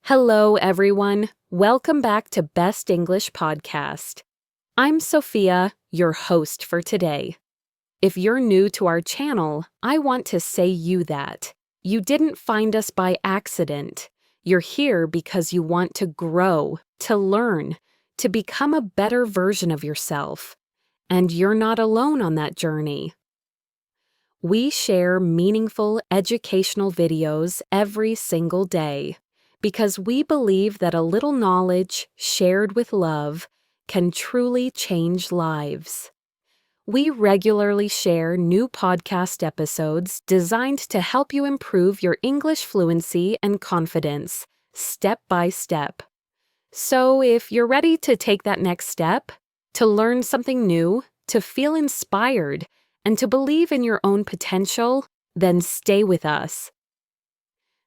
Hello, everyone. Welcome back to Best English Podcast. I'm Sophia, your host for today. If you're new to our channel, I want to say you that. You didn't find us by accident. You're here because you want to grow, to learn, to become a better version of yourself. And you're not alone on that journey. We share meaningful educational videos every single day, because we believe that a little knowledge shared with love can truly change lives. We regularly share new podcast episodes designed to help you improve your English fluency and confidence, step by step. So if you're ready to take that next step, to learn something new, to feel inspired, and to believe in your own potential, then stay with us.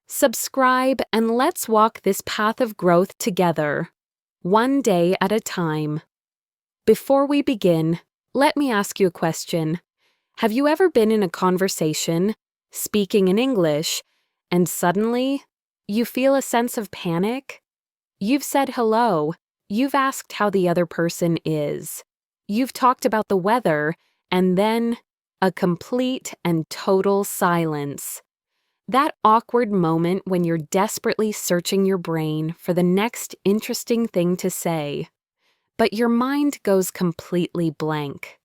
Subscribe and let's walk this path of growth together, one day at a time. Before we begin, let me ask you a question. Have you ever been in a conversation, speaking in English, and suddenly you feel a sense of panic? You've said hello, you've asked how the other person is, you've talked about the weather, and then a complete and total silence. That awkward moment when you're desperately searching your brain for the next interesting thing to say, but your mind goes completely blank.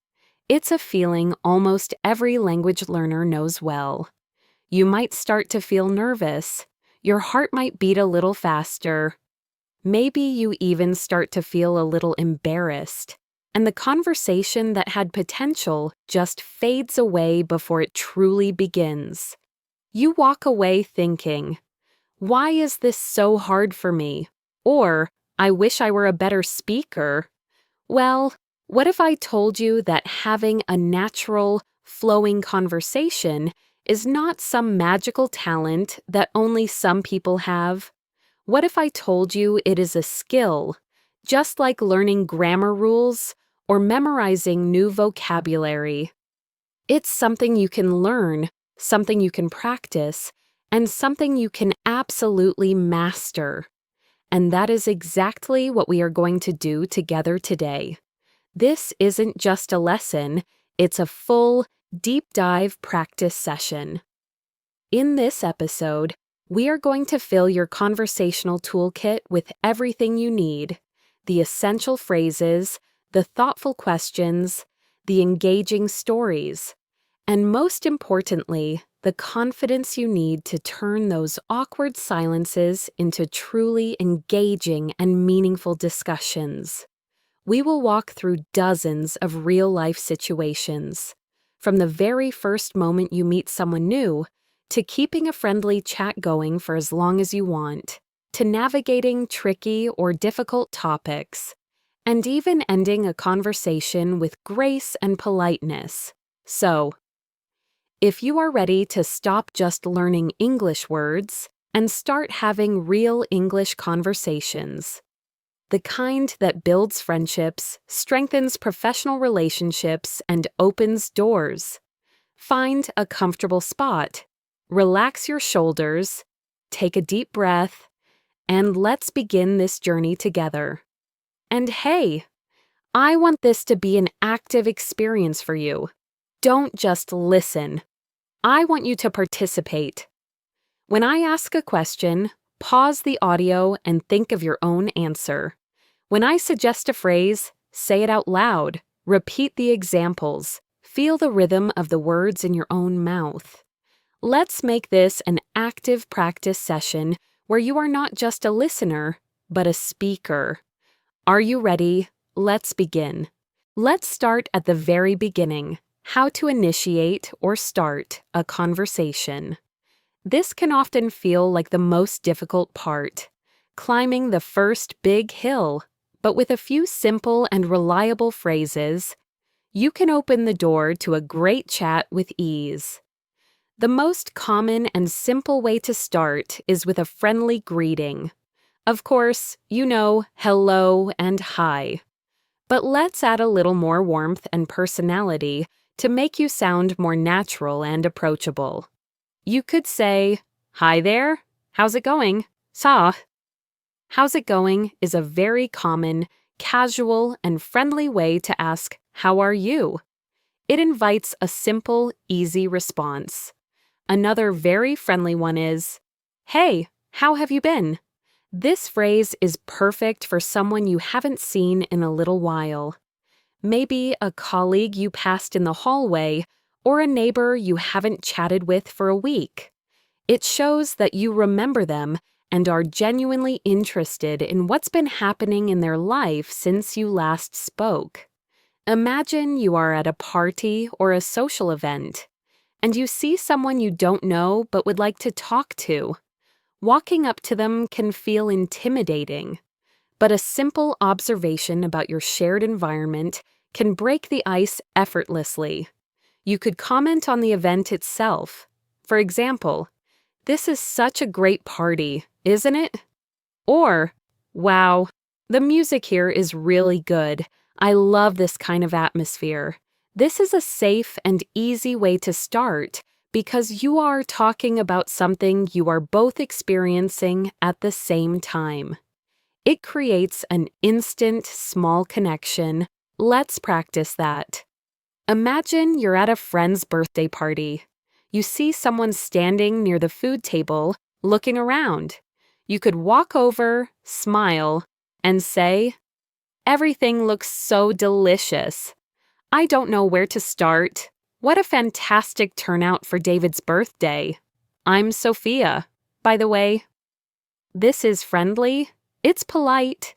It's a feeling almost every language learner knows well. You might start to feel nervous. Your heart might beat a little faster. Maybe you even start to feel a little embarrassed, and the conversation that had potential just fades away before it truly begins. You walk away thinking, why is this so hard for me? Or, I wish I were a better speaker. Well, what if I told you that having a natural, flowing conversation is not some magical talent that only some people have? What if I told you it is a skill, just like learning grammar rules or memorizing new vocabulary? It's something you can learn, something you can practice, and something you can absolutely master. And that is exactly what we are going to do together today. This isn't just a lesson, it's a full, deep dive practice session. In this episode, we are going to fill your conversational toolkit with everything you need: the essential phrases, the thoughtful questions, the engaging stories, and most importantly, the confidence you need to turn those awkward silences into truly engaging and meaningful discussions. We will walk through dozens of real-life situations, from the very first moment you meet someone new, to keeping a friendly chat going for as long as you want, to navigating tricky or difficult topics, and even ending a conversation with grace and politeness. So, if you are ready to stop just learning English words and start having real English conversations, the kind that builds friendships, strengthens professional relationships, and opens doors, find a comfortable spot, relax your shoulders, take a deep breath, and let's begin this journey together. And hey, I want this to be an active experience for you. Don't just listen. I want you to participate. When I ask a question, pause the audio and think of your own answer. When I suggest a phrase, say it out loud, repeat the examples, feel the rhythm of the words in your own mouth. Let's make this an active practice session where you are not just a listener, but a speaker. Are you ready? Let's begin. Let's start at the very beginning. How to initiate or start a conversation. This can often feel like the most difficult part, climbing the first big hill, but with a few simple and reliable phrases, you can open the door to a great chat with ease. The most common and simple way to start is with a friendly greeting. Of course, you know, hello and hi. But let's add a little more warmth and personality to make you sound more natural and approachable. You could say, "Hi there, how's it going? Sa." How's it going is a very common, casual, and friendly way to ask, how are you? It invites a simple, easy response. Another very friendly one is, hey, how have you been? This phrase is perfect for someone you haven't seen in a little while. Maybe a colleague you passed in the hallway or a neighbor you haven't chatted with for a week. It shows that you remember them and are genuinely interested in what's been happening in their life since you last spoke. Imagine you are at a party or a social event, and you see someone you don't know but would like to talk to. Walking up to them can feel intimidating, but a simple observation about your shared environment can break the ice effortlessly. You could comment on the event itself. For example, "This is such a great party, isn't it?" Or, "Wow, the music here is really good. I love this kind of atmosphere." This is a safe and easy way to start because you are talking about something you are both experiencing at the same time. It creates an instant, small connection. Let's practice that. Imagine you're at a friend's birthday party. You see someone standing near the food table, looking around. You could walk over, smile, and say, "Everything looks so delicious. I don't know where to start. What a fantastic turnout for David's birthday. I'm Sophia, by the way." This is friendly. It's polite.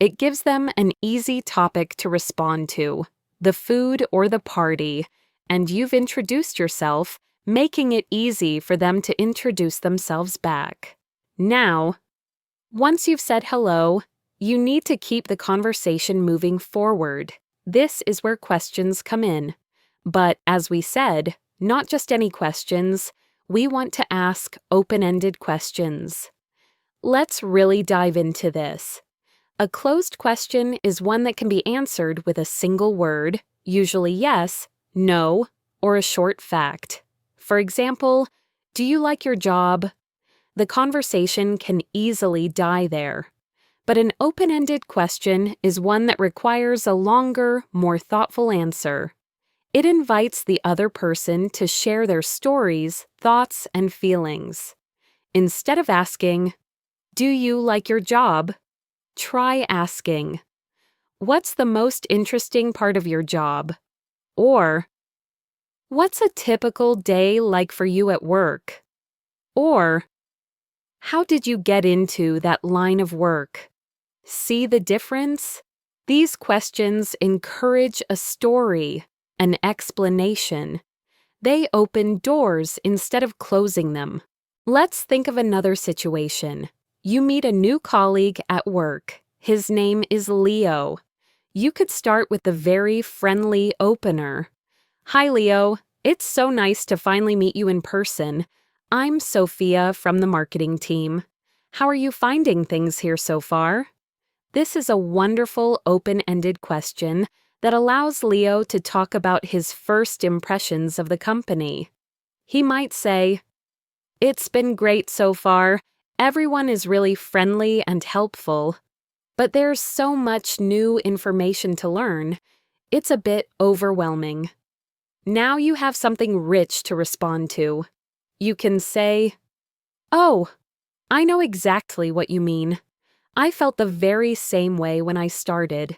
It gives them an easy topic to respond to, the food or the party, and you've introduced yourself, making it easy for them to introduce themselves back. Now, once you've said hello, you need to keep the conversation moving forward. This is where questions come in. But as we said, not just any questions. We want to ask open-ended questions. Let's really dive into this. A closed question is one that can be answered with a single word, usually yes, no, or a short fact. For example, "Do you like your job?" The conversation can easily die there. But an open-ended question is one that requires a longer, more thoughtful answer. It invites the other person to share their stories, thoughts, and feelings. Instead of asking, "Do you like your job?" try asking, "What's the most interesting part of your job?" Or, "What's a typical day like for you at work?" Or, "How did you get into that line of work?" See the difference? These questions encourage a story, an explanation. They open doors instead of closing them. Let's think of another situation. You meet a new colleague at work. His name is Leo. You could start with the very friendly opener. "Hi, Leo. It's so nice to finally meet you in person. I'm Sophia from the marketing team. How are you finding things here so far?" This is a wonderful open-ended question that allows Leo to talk about his first impressions of the company. He might say, "It's been great so far. Everyone is really friendly and helpful. But there's so much new information to learn. It's a bit overwhelming." Now you have something rich to respond to. You can say, "Oh, I know exactly what you mean. I felt the very same way when I started.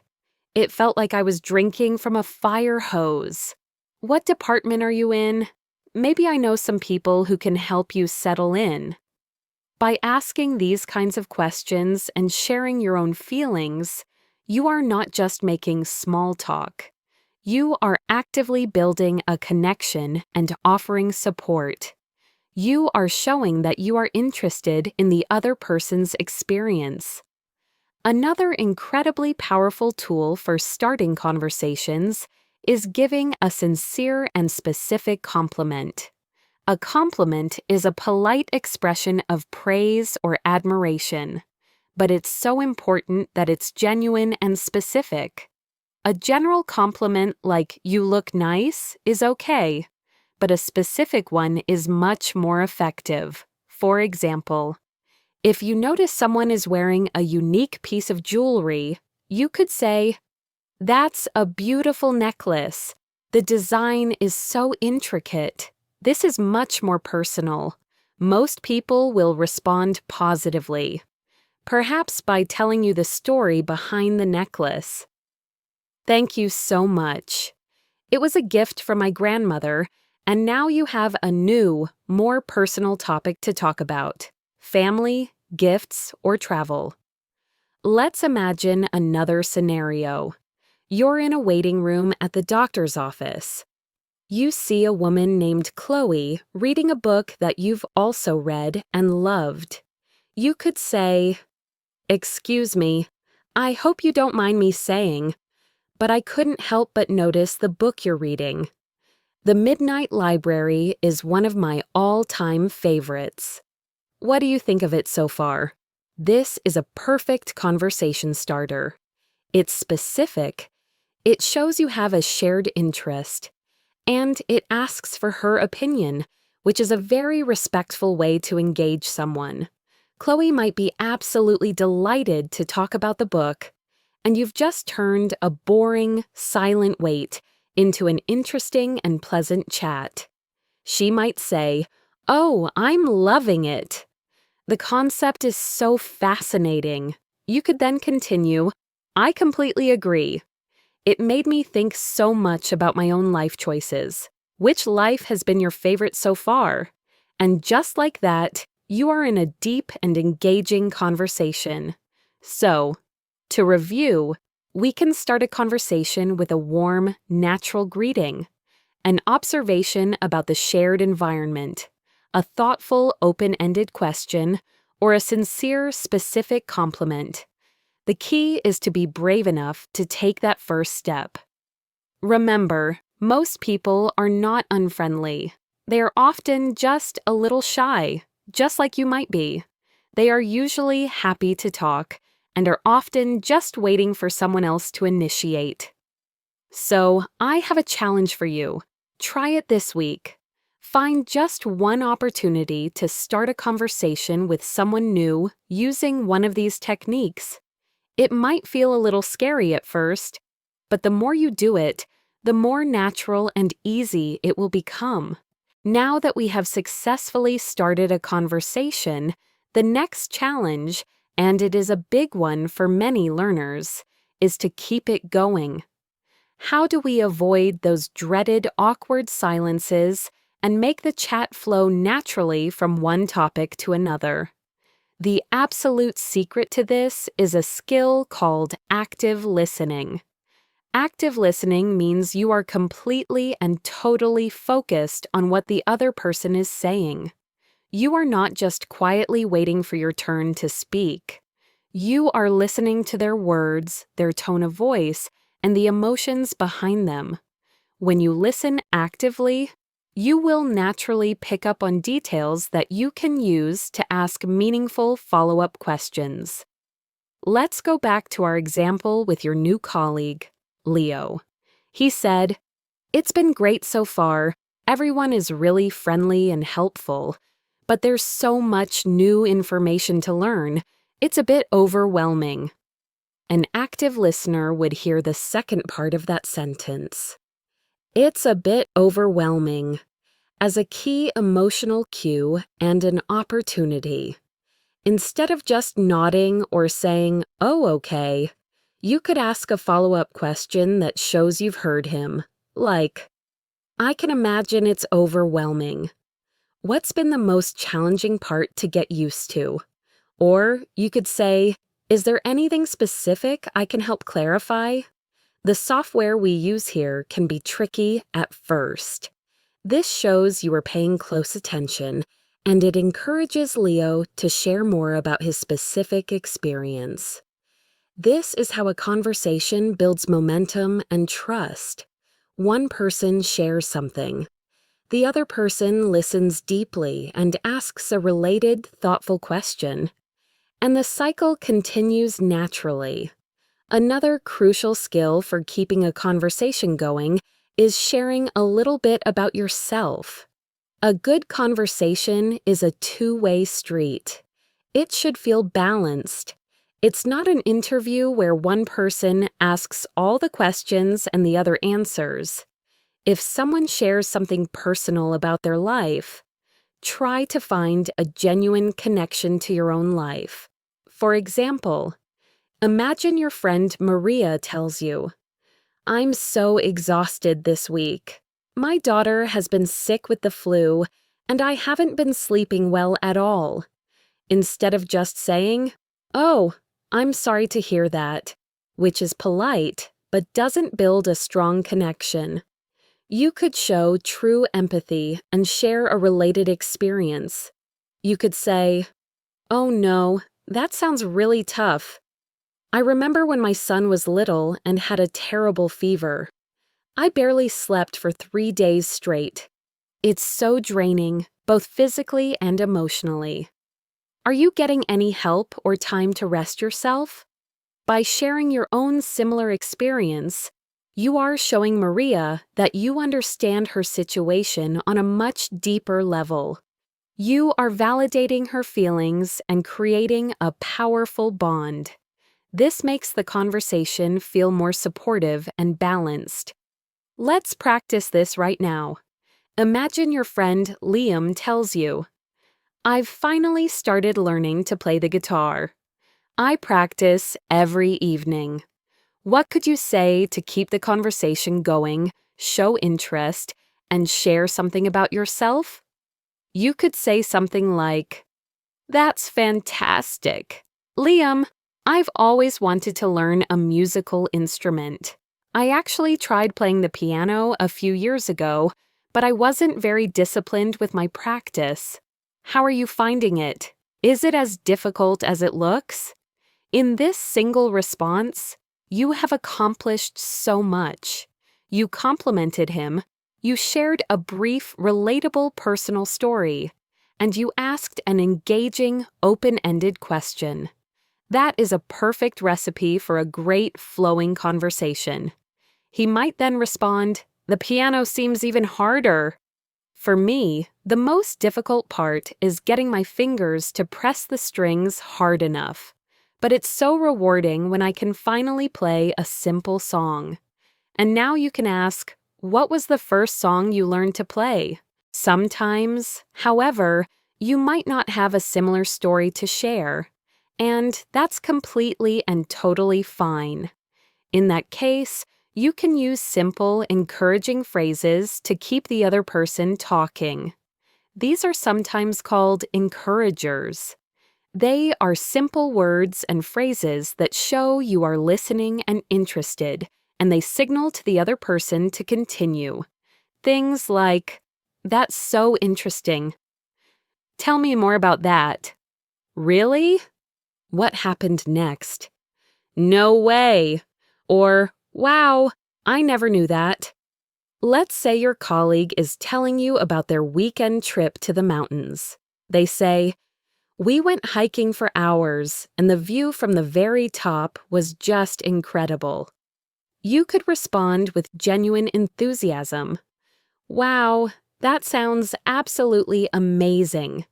It felt like I was drinking from a fire hose. What department are you in? Maybe I know some people who can help you settle in." By asking these kinds of questions and sharing your own feelings, you are not just making small talk. You are actively building a connection and offering support. You are showing that you are interested in the other person's experience. Another incredibly powerful tool for starting conversations is giving a sincere and specific compliment. A compliment is a polite expression of praise or admiration, but it's so important that it's genuine and specific. A general compliment like "you look nice" is okay, but a specific one is much more effective. For example, If you notice someone is wearing a unique piece of jewelry, you could say, "That's a beautiful necklace. The design is so intricate." This is much more personal. Most people will respond positively, perhaps by telling you the story behind the necklace. Thank you so much. It was a gift from my grandmother, and now you have a new, more personal topic to talk about: family, gifts, or travel. Let's imagine another scenario. You're in a waiting room at the doctor's office. You see a woman named Chloe reading a book that you've also read and loved. You could say, "Excuse me, I hope you don't mind me saying, but I couldn't help but notice the book you're reading. The Midnight Library is one of my all-time favorites. What do you think of it so far?" This is a perfect conversation starter. It's specific, it shows you have a shared interest, and it asks for her opinion, which is a very respectful way to engage someone. Chloe might be absolutely delighted to talk about the book, and you've just turned a boring, silent wait into an interesting and pleasant chat. She might say, "Oh, I'm loving it. The concept is so fascinating." You could then continue, "I completely agree. It made me think so much about my own life choices. Which life has been your favorite so far?" And just like that, you are in a deep and engaging conversation. So, to review, we can start a conversation with a warm, natural greeting, an observation about the shared environment, a thoughtful, open-ended question, or a sincere, specific compliment. The key is to be brave enough to take that first step. Remember, most people are not unfriendly. They are often just a little shy, just like you might be. They are usually happy to talk and are often just waiting for someone else to initiate. So, I have a challenge for you. Try it this week. Find just one opportunity to start a conversation with someone new using one of these techniques. It might feel a little scary at first, but the more you do it, the more natural and easy it will become. Now that we have successfully started a conversation, the next challenge, and it is a big one for many learners, is to keep it going. How do we avoid those dreaded awkward silences and make the chat flow naturally from one topic to another? The absolute secret to this is a skill called active listening. Active listening means you are completely and totally focused on what the other person is saying. You are not just quietly waiting for your turn to speak. You are listening to their words, their tone of voice, and the emotions behind them. When you listen actively, you will naturally pick up on details that you can use to ask meaningful follow-up questions. Let's go back to our example with your new colleague, Leo. He said, "It's been great so far. Everyone is really friendly and helpful, but there's so much new information to learn. It's a bit overwhelming." An active listener would hear the second part of that sentence. "It's a bit overwhelming," as a key emotional cue and an opportunity. Instead of just nodding or saying, "Oh, okay," you could ask a follow-up question that shows you've heard him, like, "I can imagine it's overwhelming. What's been the most challenging part to get used to?" Or you could say, "Is there anything specific I can help clarify?" The software we use here can be tricky at first. This shows you are paying close attention, and it encourages Leo to share more about his specific experience. This is how a conversation builds momentum and trust. One person shares something. The other person listens deeply and asks a related, thoughtful question. And the cycle continues naturally. Another crucial skill for keeping a conversation going is sharing a little bit about yourself. A good conversation is a two-way street. It should feel balanced. It's not an interview where one person asks all the questions and the other answers. If someone shares something personal about their life, try to find a genuine connection to your own life. For example, imagine your friend Maria tells you, "I'm so exhausted this week. My daughter has been sick with the flu, and I haven't been sleeping well at all." Instead of just saying, "Oh, I'm sorry to hear that," which is polite but doesn't build a strong connection. You could show true empathy and share a related experience. You could say, "Oh no, that sounds really tough. I remember when my son was little and had a terrible fever. I barely slept for 3 days straight. It's so draining, both physically and emotionally. Are you getting any help or time to rest yourself?" By sharing your own similar experience, you are showing Maria that you understand her situation on a much deeper level. You are validating her feelings and creating a powerful bond. This makes the conversation feel more supportive and balanced. Let's practice this right now. Imagine your friend Liam tells you, "I've finally started learning to play the guitar. I practice every evening." What could you say to keep the conversation going, show interest, and share something about yourself? You could say something like, "That's fantastic. Liam, I've always wanted to learn a musical instrument. I actually tried playing the piano a few years ago, but I wasn't very disciplined with my practice. How are you finding it? Is it as difficult as it looks?" In this single response, you have accomplished so much. You complimented him, you shared a brief, relatable personal story, and you asked an engaging, open-ended question. That is a perfect recipe for a great, flowing conversation. He might then respond, "The piano seems even harder." For me, the most difficult part is getting my fingers to press the strings hard enough. But it's so rewarding when I can finally play a simple song. And now you can ask, what was the first song you learned to play? Sometimes, however, you might not have a similar story to share. And that's completely and totally fine. In that case, you can use simple, encouraging phrases to keep the other person talking. These are sometimes called encouragers. They are simple words and phrases that show you are listening and interested, and they signal to the other person to continue. Things like, "That's so interesting. Tell me more about that." "Really? What happened next?" "No way." Or, "Wow, I never knew that." Let's say your colleague is telling you about their weekend trip to the mountains. They say, "We went hiking for hours, and the view from the very top was just incredible." You could respond with genuine enthusiasm. "Wow, that sounds absolutely amazing.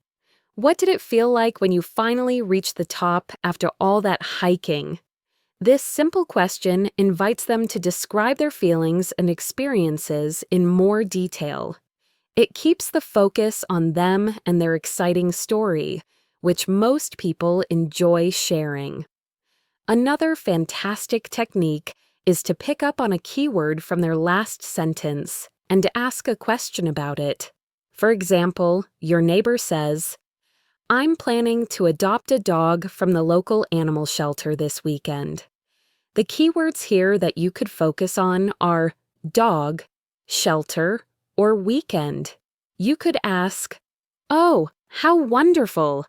What did it feel like when you finally reached the top after all that hiking?" This simple question invites them to describe their feelings and experiences in more detail. It keeps the focus on them and their exciting story, which most people enjoy sharing. Another fantastic technique is to pick up on a keyword from their last sentence and to ask a question about it. For example, your neighbor says, "I'm planning to adopt a dog from the local animal shelter this weekend." The keywords here that you could focus on are dog, shelter, or weekend. You could ask, "Oh, how wonderful!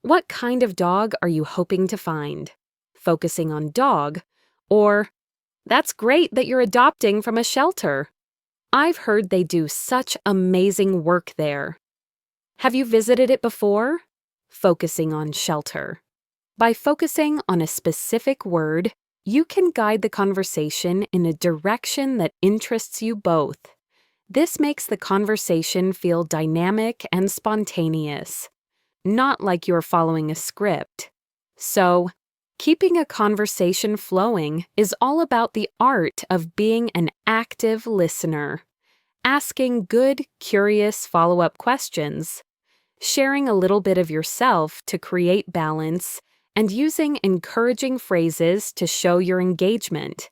What kind of dog are you hoping to find?" Focusing on dog, or, "That's great that you're adopting from a shelter. I've heard they do such amazing work there. Have you visited it before?" Focusing on shelter. By focusing on a specific word, you can guide the conversation in a direction that interests you both. This makes the conversation feel dynamic and spontaneous. not like you're following a script. So, keeping a conversation flowing is all about the art of being an active listener, asking good, curious follow-up questions, sharing a little bit of yourself to create balance, and using encouraging phrases to show your engagement.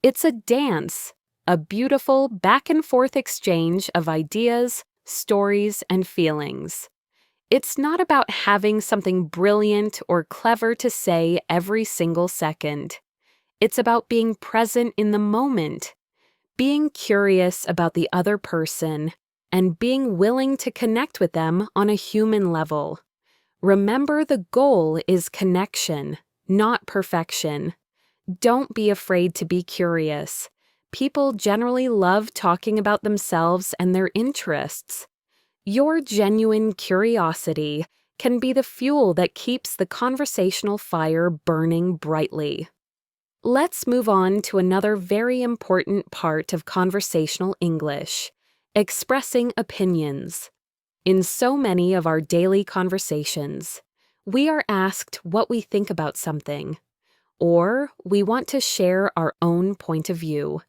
It's a dance, a beautiful back-and-forth exchange of ideas, stories, and feelings. It's not about having something brilliant or clever to say every single second. It's about being present in the moment, being curious about the other person, and being willing to connect with them on a human level. Remember, the goal is connection, not perfection. Don't be afraid to be curious. People generally love talking about themselves and their interests. Your genuine curiosity can be the fuel that keeps the conversational fire burning brightly. Let's move on to another very important part of conversational English: expressing opinions. In so many of our daily conversations, we are asked what we think about something, or we want to share our own point of view.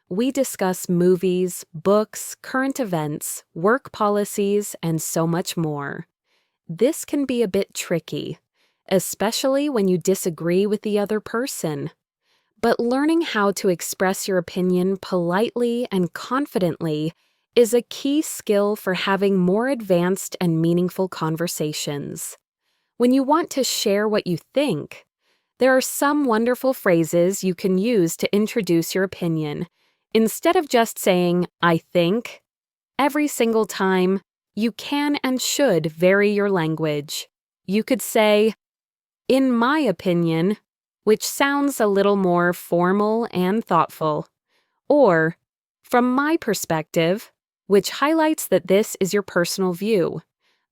We discuss movies, books, current events, work policies, and so much more. This can be a bit tricky, especially when you disagree with the other person. But learning how to express your opinion politely and confidently is a key skill for having more advanced and meaningful conversations. When you want to share what you think, there are some wonderful phrases you can use to introduce your opinion. Instead of just saying, "I think," every single time, you can and should vary your language. You could say, "In my opinion," which sounds a little more formal and thoughtful, or "From my perspective," which highlights that this is your personal view.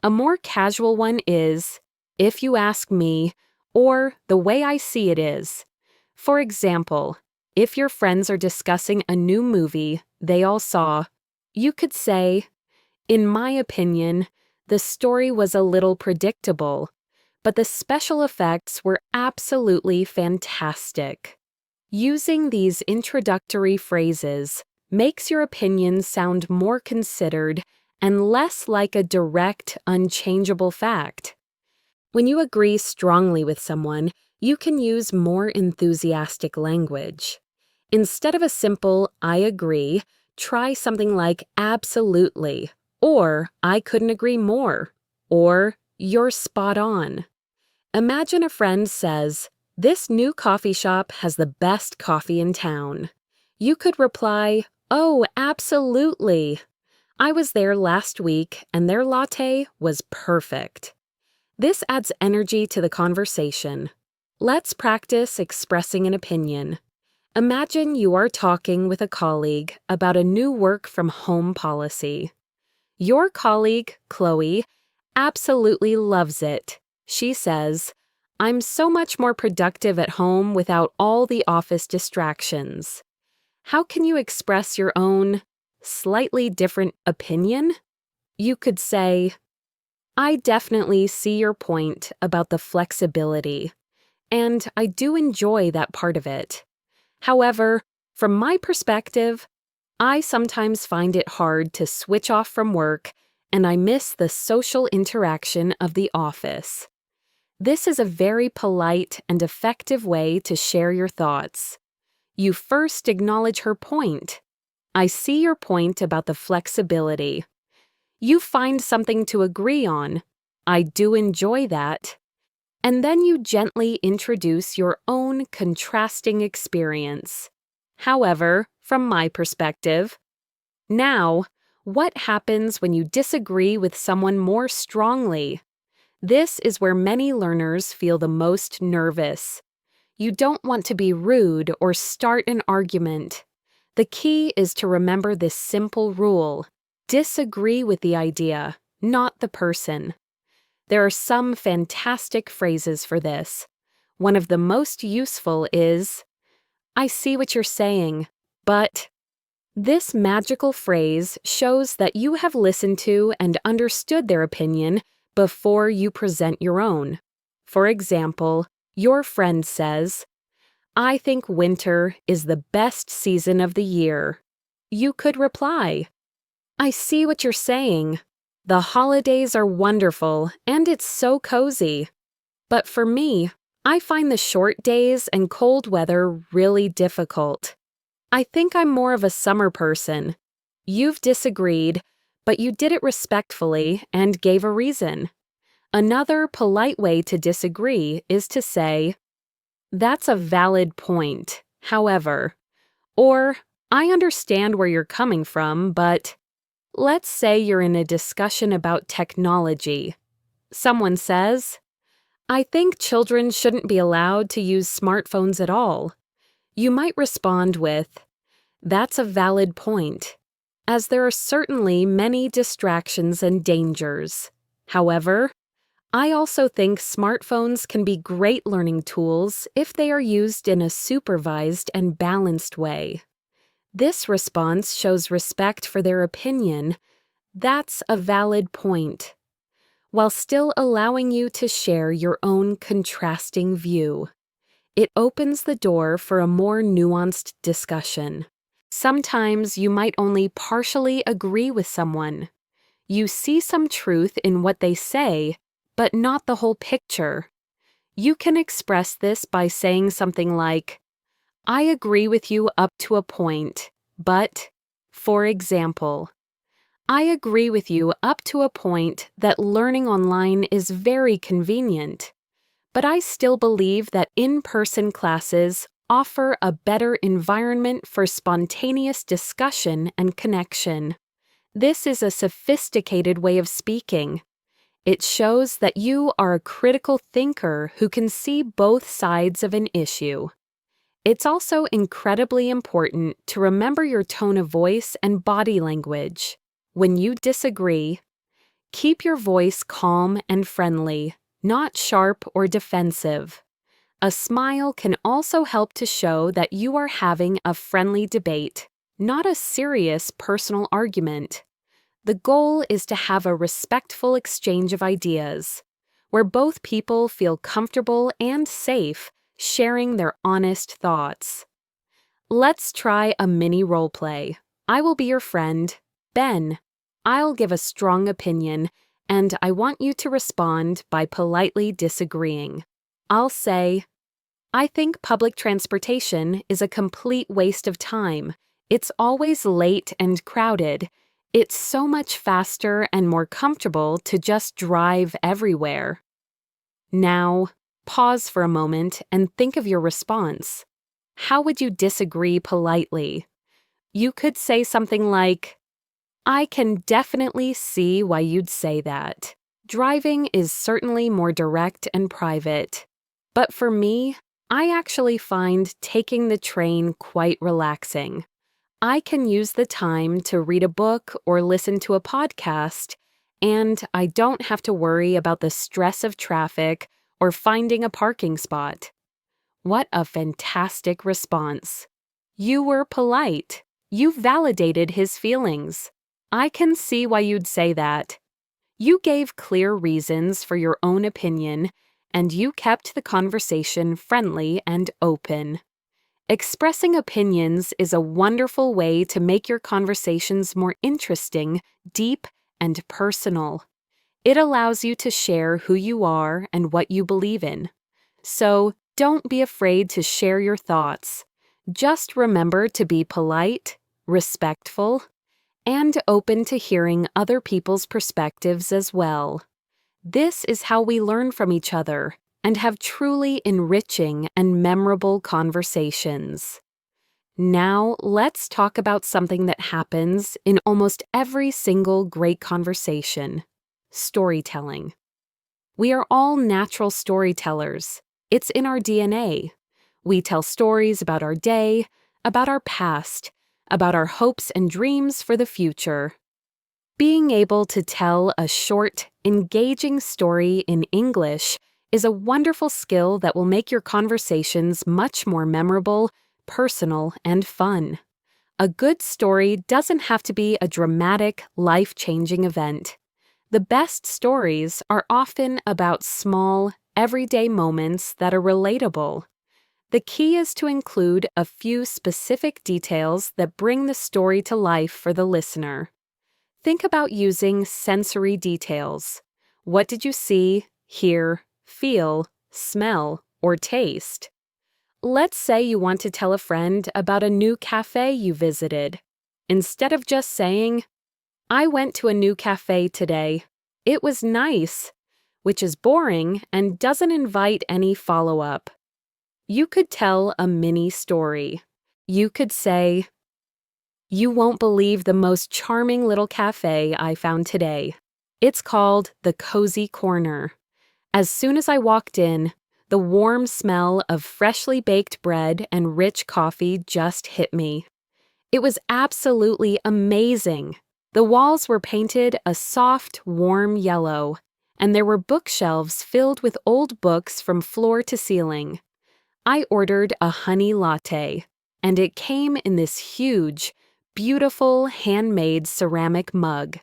A more casual one is, "If you ask me," or "The way I see it is." For example, if your friends are discussing a new movie they all saw, you could say, "In my opinion, the story was a little predictable, but the special effects were absolutely fantastic." Using these introductory phrases makes your opinion sound more considered and less like a direct, unchangeable fact. When you agree strongly with someone, you can use more enthusiastic language. Instead of a simple "I agree," try something like "absolutely," or "I couldn't agree more," or "you're spot on." Imagine a friend says, "This new coffee shop has the best coffee in town." You could reply, "Oh, absolutely. I was there last week and their latte was perfect." This adds energy to the conversation. Let's practice expressing an opinion. Imagine you are talking with a colleague about a new work from home policy. Your colleague, Chloe, absolutely loves it. She says, "I'm so much more productive at home without all the office distractions." How can you express your own, slightly different opinion? You could say, "I definitely see your point about the flexibility, and I do enjoy that part of it. However, from my perspective, I sometimes find it hard to switch off from work, and I miss the social interaction of the office." This is a very polite and effective way to share your thoughts. You first acknowledge her point. "I see your point about the flexibility." You find something to agree on. "I do enjoy that." And then you gently introduce your own contrasting experience. "However, from my perspective." Now, what happens when you disagree with someone more strongly? This is where many learners feel the most nervous. You don't want to be rude or start an argument. The key is to remember this simple rule: disagree with the idea, not the person. There are some fantastic phrases for this. One of the most useful is, "I see what you're saying, but..." This magical phrase shows that you have listened to and understood their opinion before you present your own. For example, your friend says, "I think winter is the best season of the year." You could reply, "I see what you're saying. The holidays are wonderful and it's so cozy. But for me, I find the short days and cold weather really difficult. I think I'm more of a summer person." You've disagreed, but you did it respectfully and gave a reason. Another polite way to disagree is to say, "That's a valid point, however," or "I understand where you're coming from, but..." Let's say you're in a discussion about technology. Someone says, "I think children shouldn't be allowed to use smartphones at all." You might respond with, "That's a valid point, as there are certainly many distractions and dangers. However, I also think smartphones can be great learning tools if they are used in a supervised and balanced way." This response shows respect for their opinion. That's a valid point, while still allowing you to share your own contrasting view. It opens the door for a more nuanced discussion. Sometimes you might only partially agree with someone. You see some truth in what they say, but not the whole picture. You can express this by saying something like, "I agree with you up to a point, but," for example, "I agree with you up to a point that learning online is very convenient, but I still believe that in-person classes offer a better environment for spontaneous discussion and connection." This is a sophisticated way of speaking. It shows that you are a critical thinker who can see both sides of an issue. It's also incredibly important to remember your tone of voice and body language. When you disagree, keep your voice calm and friendly, not sharp or defensive. A smile can also help to show that you are having a friendly debate, not a serious personal argument. The goal is to have a respectful exchange of ideas, where both people feel comfortable and safe sharing their honest thoughts. Let's try a mini role play. I will be your friend, Ben. I'll give a strong opinion, and I want you to respond by politely disagreeing. I'll say, "I think public transportation is a complete waste of time. It's always late and crowded. It's so much faster and more comfortable to just drive everywhere." Now, pause for a moment and think of your response. How would you disagree politely? You could say something like, "I can definitely see why you'd say that. Driving is certainly more direct and private. But for me, I actually find taking the train quite relaxing. I can use the time to read a book or listen to a podcast, and I don't have to worry about the stress of traffic or finding a parking spot." What a fantastic response. You were polite. You validated his feelings. I can see why you'd say that. You gave clear reasons for your own opinion, and you kept the conversation friendly and open. Expressing opinions is a wonderful way to make your conversations more interesting, deep, and personal. It allows you to share who you are and what you believe in. So, don't be afraid to share your thoughts. Just remember to be polite, respectful, and open to hearing other people's perspectives as well. This is how we learn from each other and have truly enriching and memorable conversations. Now, let's talk about something that happens in almost every single great conversation: storytelling. We are all natural storytellers. It's in our DNA. We tell stories about our day, about our past, about our hopes and dreams for the future. Being able to tell a short, engaging story in English is a wonderful skill that will make your conversations much more memorable, personal, and fun. A good story doesn't have to be a dramatic, life-changing event. The best stories are often about small, everyday moments that are relatable. The key is to include a few specific details that bring the story to life for the listener. Think about using sensory details. What did you see, hear, feel, smell, or taste? Let's say you want to tell a friend about a new cafe you visited. Instead of just saying, "I went to a new cafe today. It was nice," which is boring and doesn't invite any follow-up. You could tell a mini story. You could say, "You won't believe the most charming little cafe I found today. It's called the Cozy Corner. As soon as I walked in, the warm smell of freshly baked bread and rich coffee just hit me. It was absolutely amazing. The walls were painted a soft, warm yellow, and there were bookshelves filled with old books from floor to ceiling. I ordered a honey latte, and it came in this huge, beautiful, handmade ceramic mug.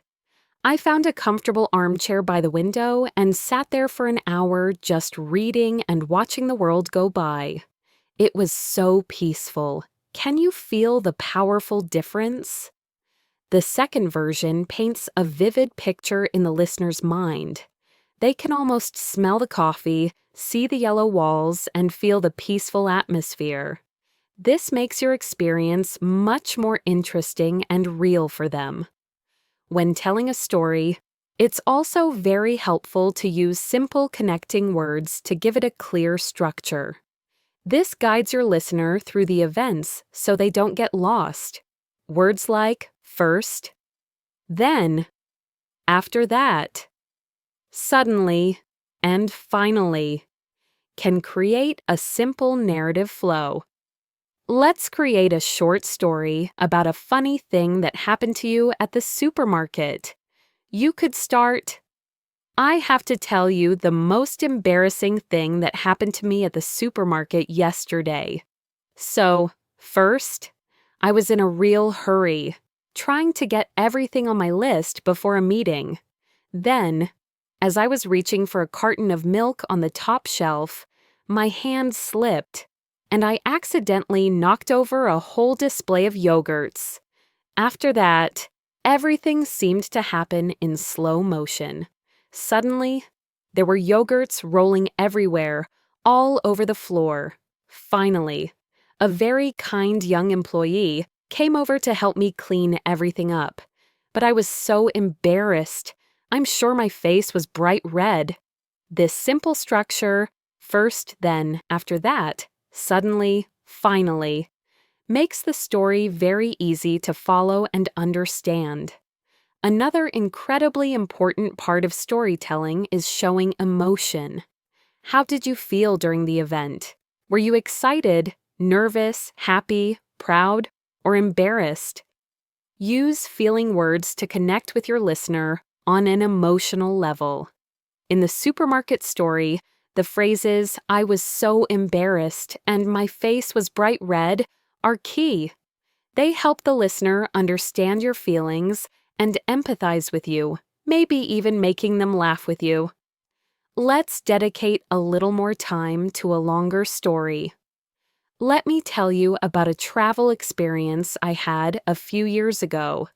I found a comfortable armchair by the window and sat there for an hour just reading and watching the world go by. It was so peaceful. Can you feel the powerful difference?" The second version paints a vivid picture in the listener's mind. They can almost smell the coffee, see the yellow walls, and feel the peaceful atmosphere. This makes your experience much more interesting and real for them. When telling a story, it's also very helpful to use simple connecting words to give it a clear structure. This guides your listener through the events so they don't get lost. Words like first, then, after that, suddenly, and finally can create a simple narrative flow. Let's create a short story about a funny thing that happened to you at the supermarket. You could start, "I have to tell you the most embarrassing thing that happened to me at the supermarket yesterday. So, first, I was in a real hurry, trying to get everything on my list before a meeting. Then, as I was reaching for a carton of milk on the top shelf, my hand slipped, and I accidentally knocked over a whole display of yogurts. After that, everything seemed to happen in slow motion. Suddenly, there were yogurts rolling everywhere, all over the floor. Finally, a very kind young employee came over to help me clean everything up. But I was so embarrassed. I'm sure my face was bright red. This simple structure, first, then, after that, suddenly, finally, makes the story very easy to follow and understand. Another incredibly important part of storytelling is showing emotion. How did you feel during the event? Were you excited, nervous, happy, proud, or embarrassed? Use feeling words to connect with your listener on an emotional level. In the supermarket story, the phrases, "I was so embarrassed" and "my face was bright red" are key. They help the listener understand your feelings and empathize with you, maybe even making them laugh with you. Let's dedicate a little more time to a longer story. Let me tell you about a travel experience I had a few years ago.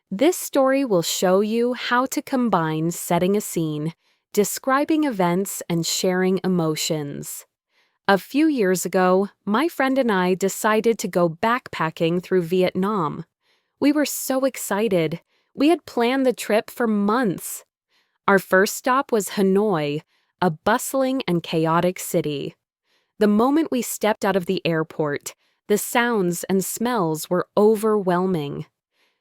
This story will show you how to combine setting a scene, describing events, and sharing emotions. A few years ago, my friend and I decided to go backpacking through Vietnam. We were so excited. We had planned the trip for months. Our first stop was Hanoi, a bustling and chaotic city. The moment we stepped out of the airport, the sounds and smells were overwhelming.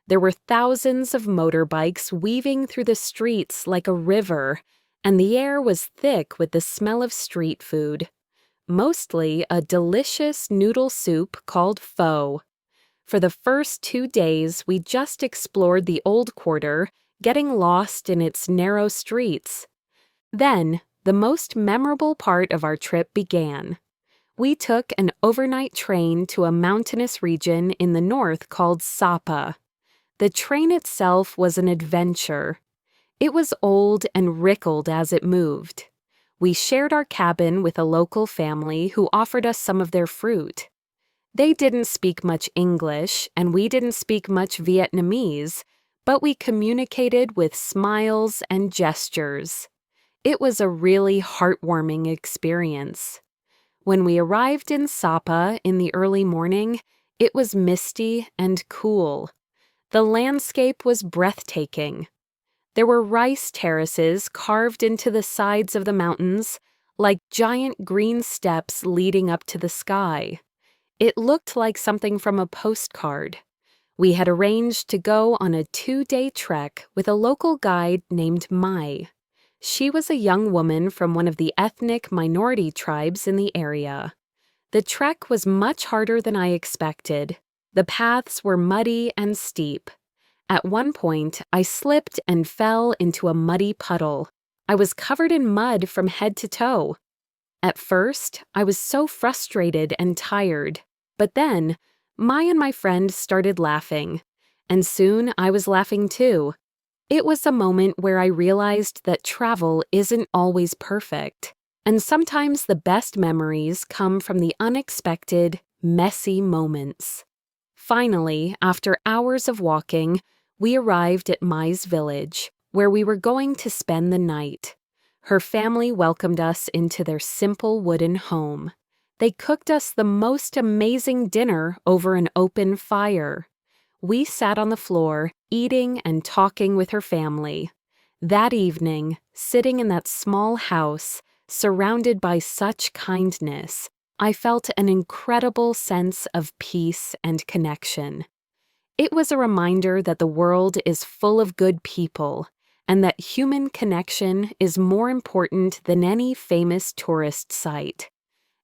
There were thousands of motorbikes weaving through the streets like a river, and the air was thick with the smell of street food. Mostly a delicious noodle soup called pho. For the first 2 days, we just explored the old quarter, getting lost in its narrow streets. Then, the most memorable part of our trip began. We took an overnight train to a mountainous region in the north called Sapa. The train itself was an adventure. It was old and wrinkled as it moved. We shared our cabin with a local family who offered us some of their fruit. They didn't speak much English, and we didn't speak much Vietnamese, but we communicated with smiles and gestures. It was a really heartwarming experience. When we arrived in Sapa in the early morning, it was misty and cool. The landscape was breathtaking. There were rice terraces carved into the sides of the mountains, like giant green steps leading up to the sky. It looked like something from a postcard. We had arranged to go on a 2-day trek with a local guide named Mai. She was a young woman from one of the ethnic minority tribes in the area. The trek was much harder than I expected. The paths were muddy and steep. At one point, I slipped and fell into a muddy puddle. I was covered in mud from head to toe. At first, I was so frustrated and tired. But then, Mai and my friend started laughing, and soon I was laughing too. It was a moment where I realized that travel isn't always perfect, and sometimes the best memories come from the unexpected, messy moments. Finally, after hours of walking, we arrived at Mai's village, where we were going to spend the night. Her family welcomed us into their simple wooden home. They cooked us the most amazing dinner over an open fire. We sat on the floor, eating and talking with her family. That evening, sitting in that small house, surrounded by such kindness, I felt an incredible sense of peace and connection. It was a reminder that the world is full of good people, and that human connection is more important than any famous tourist site.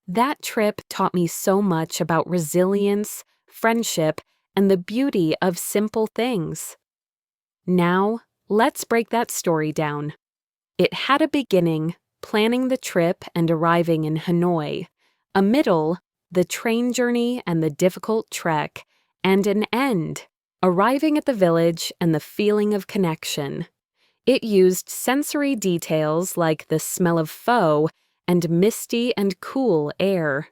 That trip taught me so much about resilience, friendship, and the beauty of simple things. Now, let's break that story down. It had a beginning, planning the trip and arriving in Hanoi, a middle, the train journey and the difficult trek, and an end, arriving at the village and the feeling of connection. It used sensory details like the smell of pho and misty and cool air.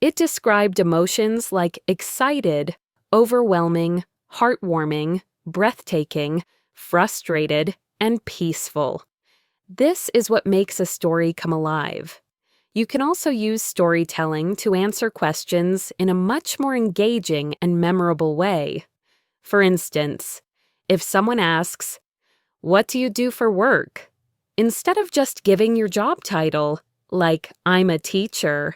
It described emotions like excited, overwhelming, heartwarming, breathtaking, frustrated, and peaceful. This is what makes a story come alive. You can also use storytelling to answer questions in a much more engaging and memorable way. For instance, if someone asks, "What do you do for work?" instead of just giving your job title, like "I'm a teacher,"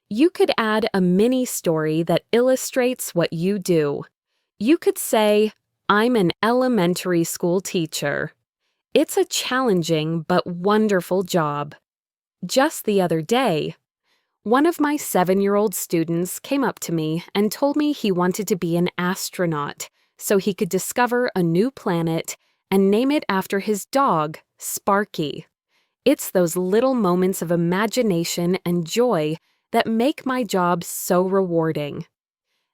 you could add a mini story that illustrates what you do. You could say, "I'm an elementary school teacher." It's a challenging but wonderful job. Just the other day, one of my 7-year-old students came up to me and told me he wanted to be an astronaut so he could discover a new planet and name it after his dog, Sparky. It's those little moments of imagination and joy that make my job so rewarding.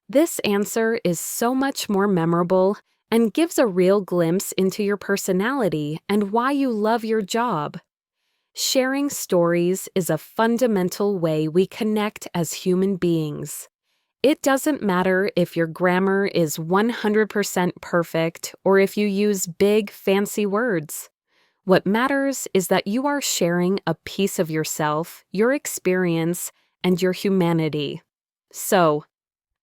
This answer is so much more memorable and gives a real glimpse into your personality and why you love your job. Sharing stories is a fundamental way we connect as human beings. It doesn't matter if your grammar is 100% perfect or if you use big, fancy words. What matters is that you are sharing a piece of yourself, your experience, and your humanity. So,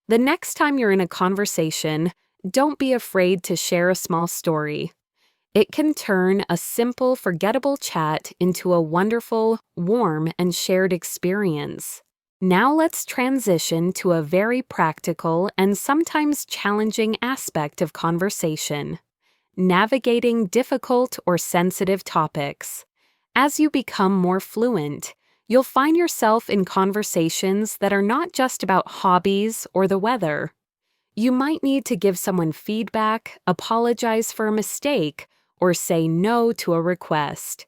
the next time you're in a conversation, don't be afraid to share a small story. It can turn a simple, forgettable chat into a wonderful, warm, and shared experience. Now let's transition to a very practical and sometimes challenging aspect of conversation: navigating difficult or sensitive topics. As you become more fluent, you'll find yourself in conversations that are not just about hobbies or the weather. You might need to give someone feedback, apologize for a mistake, or say no to a request.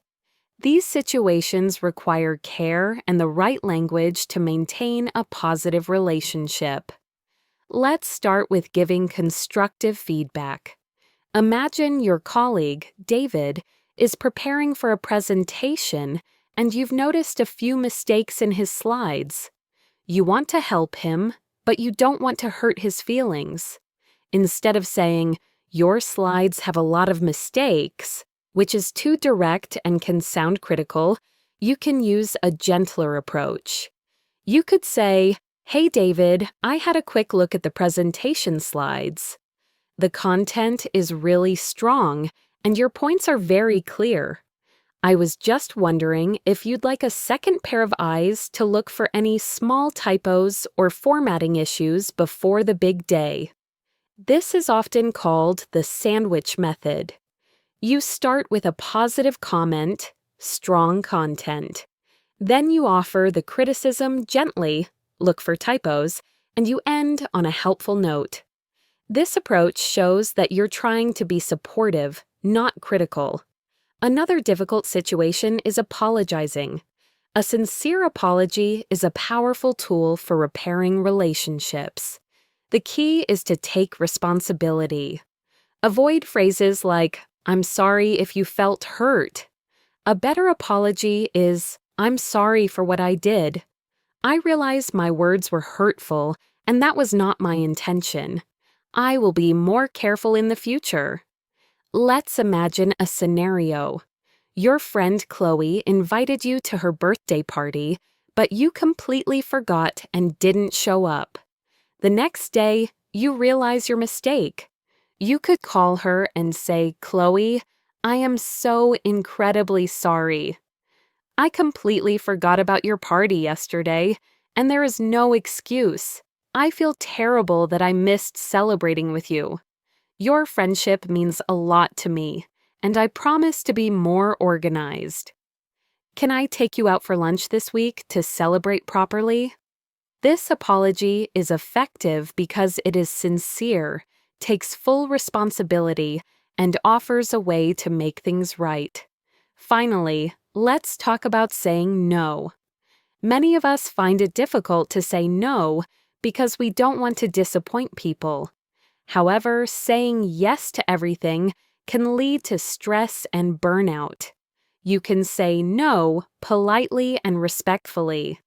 These situations require care and the right language to maintain a positive relationship. Let's start with giving constructive feedback. Imagine your colleague, David, is preparing for a presentation and you've noticed a few mistakes in his slides. You want to help him, but you don't want to hurt his feelings. Instead of saying, "Your slides have a lot of mistakes," which is too direct and can sound critical, you can use a gentler approach. You could say, "Hey David, I had a quick look at the presentation slides. The content is really strong, and your points are very clear. I was just wondering if you'd like a second pair of eyes to look for any small typos or formatting issues before the big day." This is often called the sandwich method. You start with a positive comment, strong content. Then you offer the criticism gently, look for typos, and you end on a helpful note. This approach shows that you're trying to be supportive, not critical. Another difficult situation is apologizing. A sincere apology is a powerful tool for repairing relationships. The key is to take responsibility. Avoid phrases like, "I'm sorry if you felt hurt." A better apology is, "I'm sorry for what I did. I realize my words were hurtful, and that was not my intention. I will be more careful in the future." Let's imagine a scenario. Your friend Chloe invited you to her birthday party, but you completely forgot and didn't show up. The next day, you realize your mistake. You could call her and say, "Chloe, I am so incredibly sorry. I completely forgot about your party yesterday, and there is no excuse. I feel terrible that I missed celebrating with you. Your friendship means a lot to me, and I promise to be more organized. Can I take you out for lunch this week to celebrate properly?" This apology is effective because it is sincere, takes full responsibility, and offers a way to make things right. Finally, let's talk about saying no. Many of us find it difficult to say no because we don't want to disappoint people. However, saying yes to everything can lead to stress and burnout. You can say no politely and respectfully.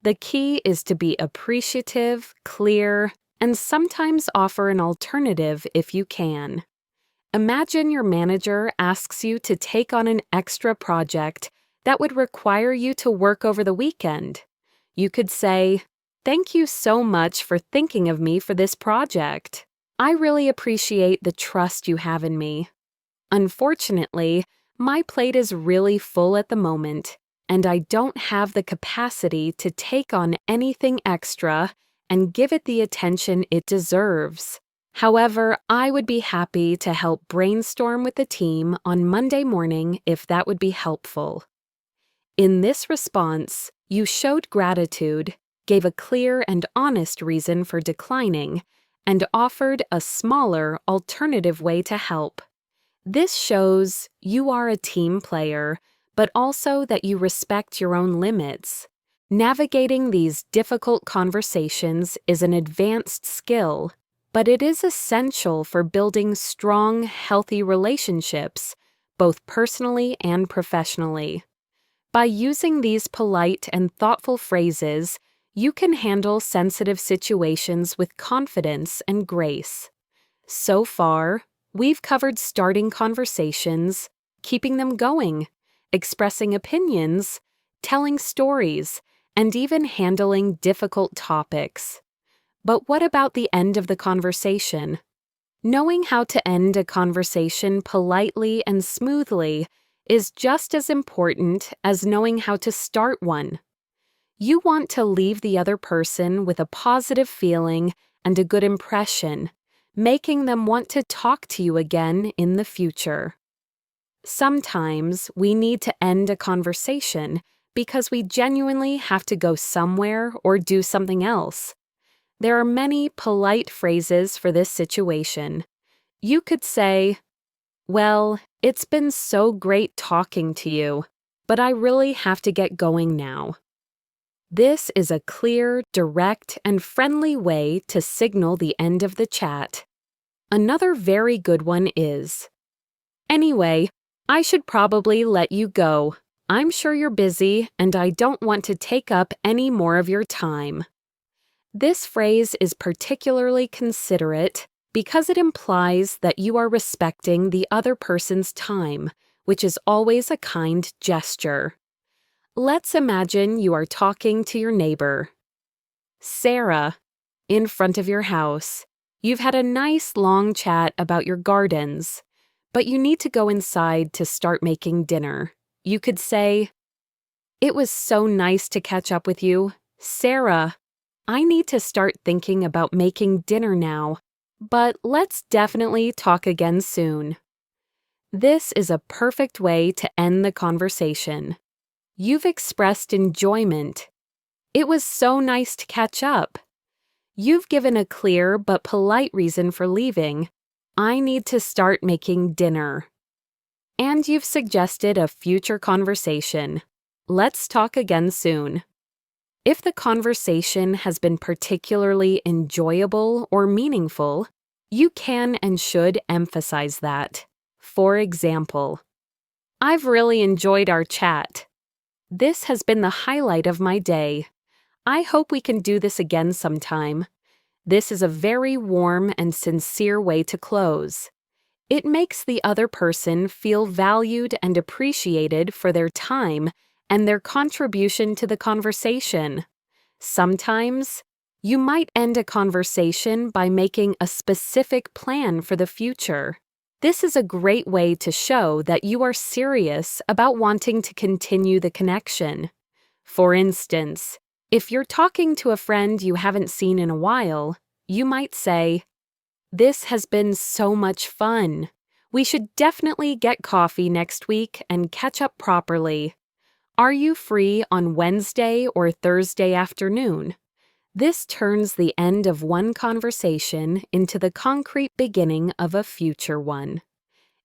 The key is to be appreciative, clear, and sometimes offer an alternative if you can. Imagine your manager asks you to take on an extra project that would require you to work over the weekend. You could say, "Thank you so much for thinking of me for this project. I really appreciate the trust you have in me. Unfortunately, my plate is really full at the moment, and I don't have the capacity to take on anything extra and give it the attention it deserves. However, I would be happy to help brainstorm with the team on Monday morning if that would be helpful." In this response, you showed gratitude, gave a clear and honest reason for declining, and offered a smaller, alternative way to help. This shows you are a team player, but also that you respect your own limits. Navigating these difficult conversations is an advanced skill, but it is essential for building strong, healthy relationships, both personally and professionally. By using these polite and thoughtful phrases, you can handle sensitive situations with confidence and grace. So far, we've covered starting conversations, keeping them going, expressing opinions, telling stories, and even handling difficult topics. But what about the end of the conversation? Knowing how to end a conversation politely and smoothly is just as important as knowing how to start one. You want to leave the other person with a positive feeling and a good impression, making them want to talk to you again in the future. Sometimes we need to end a conversation because we genuinely have to go somewhere or do something else. There are many polite phrases for this situation. You could say, "Well, it's been so great talking to you, but I really have to get going now." This is a clear, direct, and friendly way to signal the end of the chat. Another very good one is, "Anyway, I should probably let you go. I'm sure you're busy and I don't want to take up any more of your time. This phrase is particularly considerate because it implies that you are respecting the other person's time, which is always a kind gesture. Let's imagine you are talking to your neighbor. Sarah, in front of your house. You've had a nice long chat about your gardens, but you need to go inside to start making dinner. You could say, "It was so nice to catch up with you. Sarah, I need to start thinking about making dinner now, but let's definitely talk again soon." This is a perfect way to end the conversation. You've expressed enjoyment. It was so nice to catch up. You've given a clear but polite reason for leaving. I need to start making dinner. And you've suggested a future conversation. Let's talk again soon. If the conversation has been particularly enjoyable or meaningful, you can and should emphasize that. For example, "I've really enjoyed our chat. This has been the highlight of my day. I hope we can do this again sometime." This is a very warm and sincere way to close. It makes the other person feel valued and appreciated for their time and their contribution to the conversation. Sometimes, you might end a conversation by making a specific plan for the future. This is a great way to show that you are serious about wanting to continue the connection. For instance, if you're talking to a friend you haven't seen in a while, you might say, "This has been so much fun. We should definitely get coffee next week and catch up properly. Are you free on Wednesday or Thursday afternoon?" This turns the end of one conversation into the concrete beginning of a future one.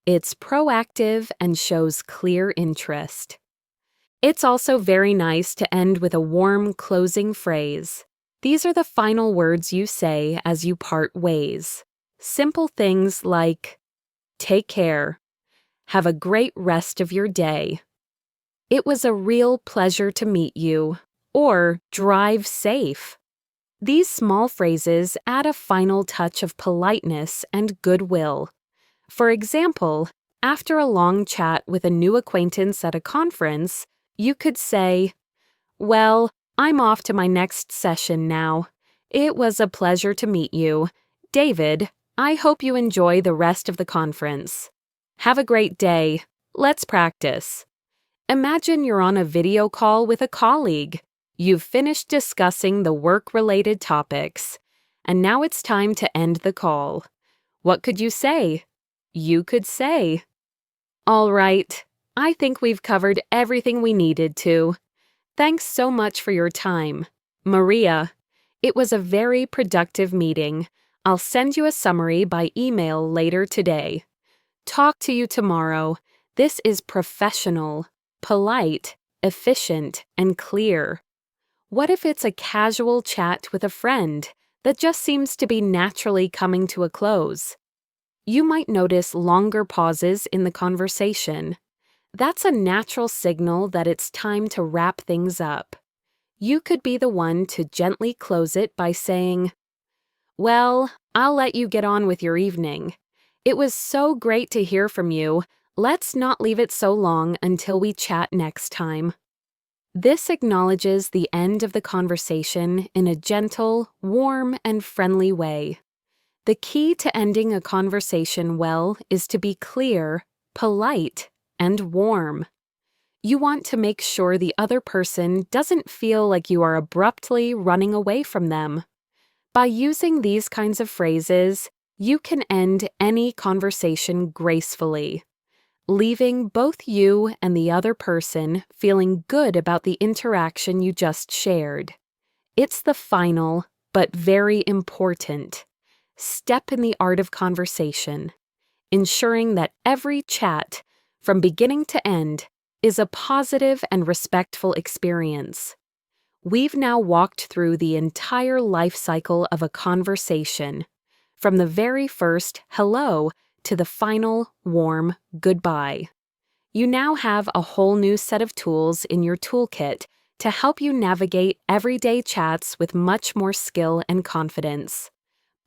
It's proactive and shows clear interest. It's also very nice to end with a warm closing phrase. These are the final words you say as you part ways. Simple things like, "Take care. Have a great rest of your day. It was a real pleasure to meet you," or "Drive safe." These small phrases add a final touch of politeness and goodwill. For example, after a long chat with a new acquaintance at a conference, you could say, "Well, I'm off to my next session now. It was a pleasure to meet you. David, I hope you enjoy the rest of the conference. Have a great day. Let's practice." Imagine you're on a video call with a colleague. You've finished discussing the work-related topics, and now it's time to end the call. What could you say? You could say, "All right, I think we've covered everything we needed to. Thanks so much for your time. Maria, it was a very productive meeting. I'll send you a summary by email later today. Talk to you tomorrow. This is professional, polite, efficient, and clear." What if it's a casual chat with a friend that just seems to be naturally coming to a close? You might notice longer pauses in the conversation. That's a natural signal that it's time to wrap things up. You could be the one to gently close it by saying, "Well, I'll let you get on with your evening. It was so great to hear from you. Let's not leave it so long until we chat next time." This acknowledges the end of the conversation in a gentle, warm, and friendly way. The key to ending a conversation well is to be clear, polite, and warm. You want to make sure the other person doesn't feel like you are abruptly running away from them. By using these kinds of phrases, you can end any conversation gracefully, leaving both you and the other person feeling good about the interaction you just shared. It's the final, but very important, step in the art of conversation, ensuring that every chat, from beginning to end, is a positive and respectful experience. We've now walked through the entire life cycle of a conversation, from the very first hello to the final warm goodbye. You now have a whole new set of tools in your toolkit to help you navigate everyday chats with much more skill and confidence.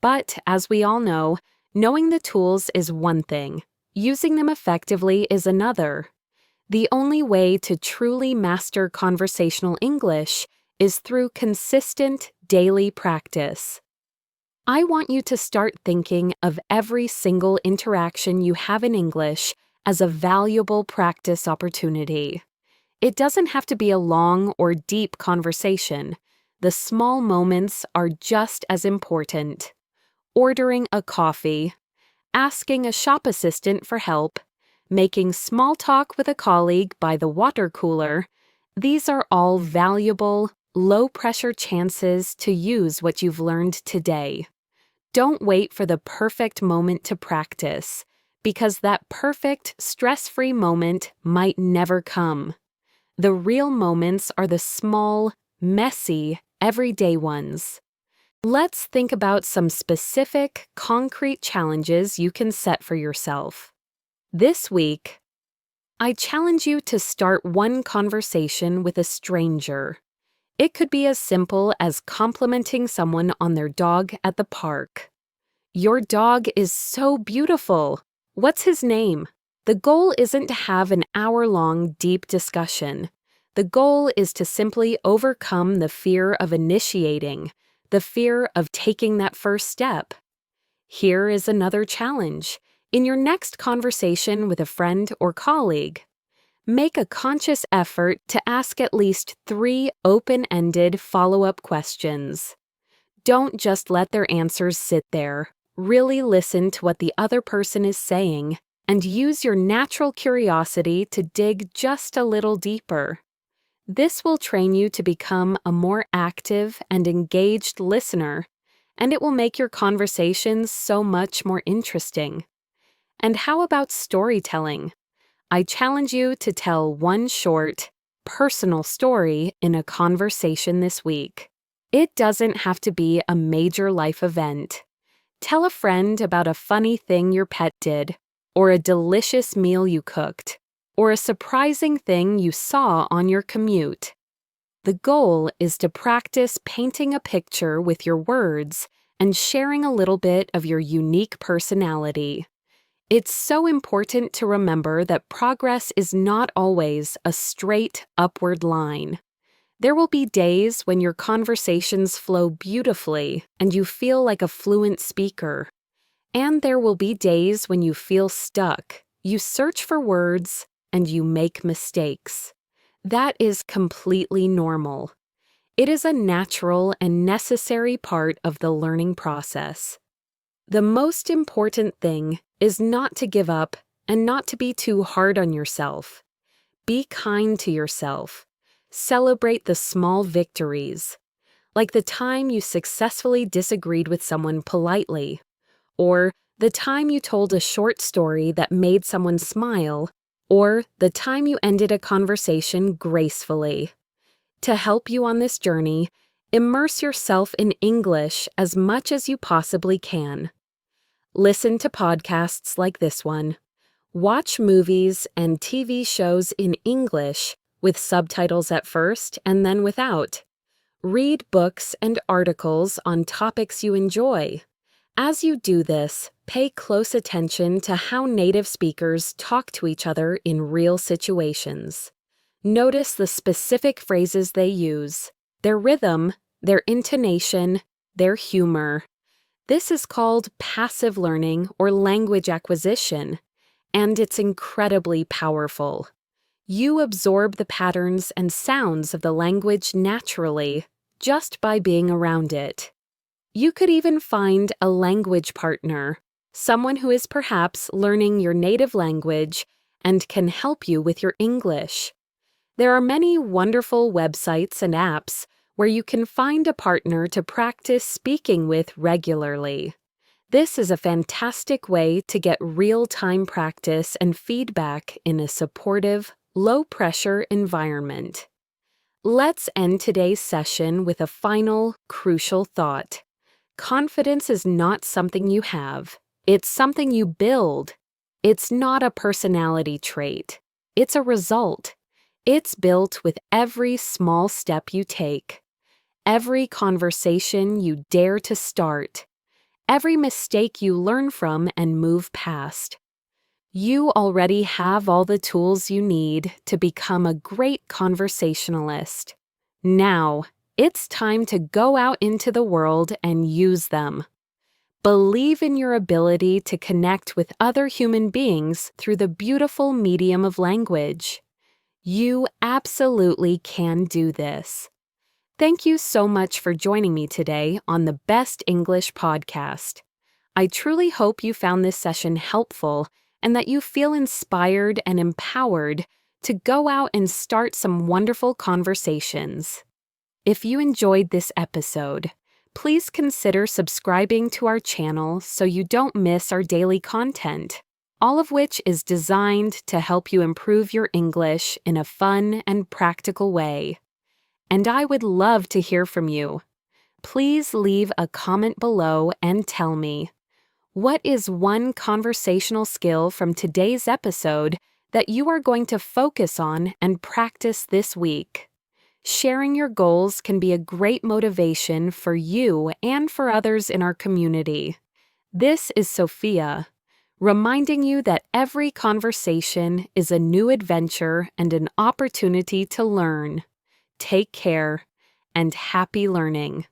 But, as we all know, knowing the tools is one thing. Using them effectively is another. The only way to truly master conversational English is through consistent daily practice. I want you to start thinking of every single interaction you have in English as a valuable practice opportunity. It doesn't have to be a long or deep conversation. The small moments are just as important. Ordering a coffee, asking a shop assistant for help, making small talk with a colleague by the water cooler, these are all valuable, low-pressure chances to use what you've learned today. Don't wait for the perfect moment to practice, because that perfect, stress-free moment might never come. The real moments are the small, messy, everyday ones. Let's think about some specific, concrete challenges you can set for yourself. This week, I challenge you to start one conversation with a stranger. It could be as simple as complimenting someone on their dog at the park. "Your dog is so beautiful. What's his name?" The goal isn't to have an hour-long deep discussion. The goal is to simply overcome the fear of initiating, the fear of taking that first step. Here is another challenge. In your next conversation with a friend or colleague, make a conscious effort to ask at least 3 open-ended follow-up questions. Don't just let their answers sit there. Really listen to what the other person is saying and use your natural curiosity to dig just a little deeper. This will train you to become a more active and engaged listener, and it will make your conversations so much more interesting. And how about storytelling? I challenge you to tell one short, personal story in a conversation this week. It doesn't have to be a major life event. Tell a friend about a funny thing your pet did, or a delicious meal you cooked, or a surprising thing you saw on your commute. The goal is to practice painting a picture with your words and sharing a little bit of your unique personality. It's so important to remember that progress is not always a straight upward line. There will be days when your conversations flow beautifully and you feel like a fluent speaker. And there will be days when you feel stuck, you search for words, and you make mistakes. That is completely normal. It is a natural and necessary part of the learning process. The most important thing is not to give up and not to be too hard on yourself. Be kind to yourself. Celebrate the small victories, like the time you successfully disagreed with someone politely, or the time you told a short story that made someone smile, or the time you ended a conversation gracefully. To help you on this journey, immerse yourself in English as much as you possibly can. Listen to podcasts like this one. Watch movies and TV shows in English with subtitles at first and then without. Read books and articles on topics you enjoy. As you do this, pay close attention to how native speakers talk to each other in real situations. Notice the specific phrases they use, their rhythm, their intonation, their humor. This is called passive learning or language acquisition, and it's incredibly powerful. You absorb the patterns and sounds of the language naturally, just by being around it. You could even find a language partner, someone who is perhaps learning your native language and can help you with your English. There are many wonderful websites and apps where you can find a partner to practice speaking with regularly. This is a fantastic way to get real-time practice and feedback in a supportive, low-pressure environment. Let's end today's session with a final, crucial thought. Confidence is not something you have. It's something you build. It's not a personality trait. It's a result. It's built with every small step you take, every conversation you dare to start, every mistake you learn from and move past. You already have all the tools you need to become a great conversationalist. Now, it's time to go out into the world and use them. Believe in your ability to connect with other human beings through the beautiful medium of language. You absolutely can do this. Thank you so much for joining me today on the Best English Podcast. I truly hope you found this session helpful and that you feel inspired and empowered to go out and start some wonderful conversations. If you enjoyed this episode, please consider subscribing to our channel so you don't miss our daily content, all of which is designed to help you improve your English in a fun and practical way. And I would love to hear from you. Please leave a comment below and tell me, what is one conversational skill from today's episode that you are going to focus on and practice this week? Sharing your goals can be a great motivation for you and for others in our community. This is Sophia, reminding you that every conversation is a new adventure and an opportunity to learn. Take care and happy learning.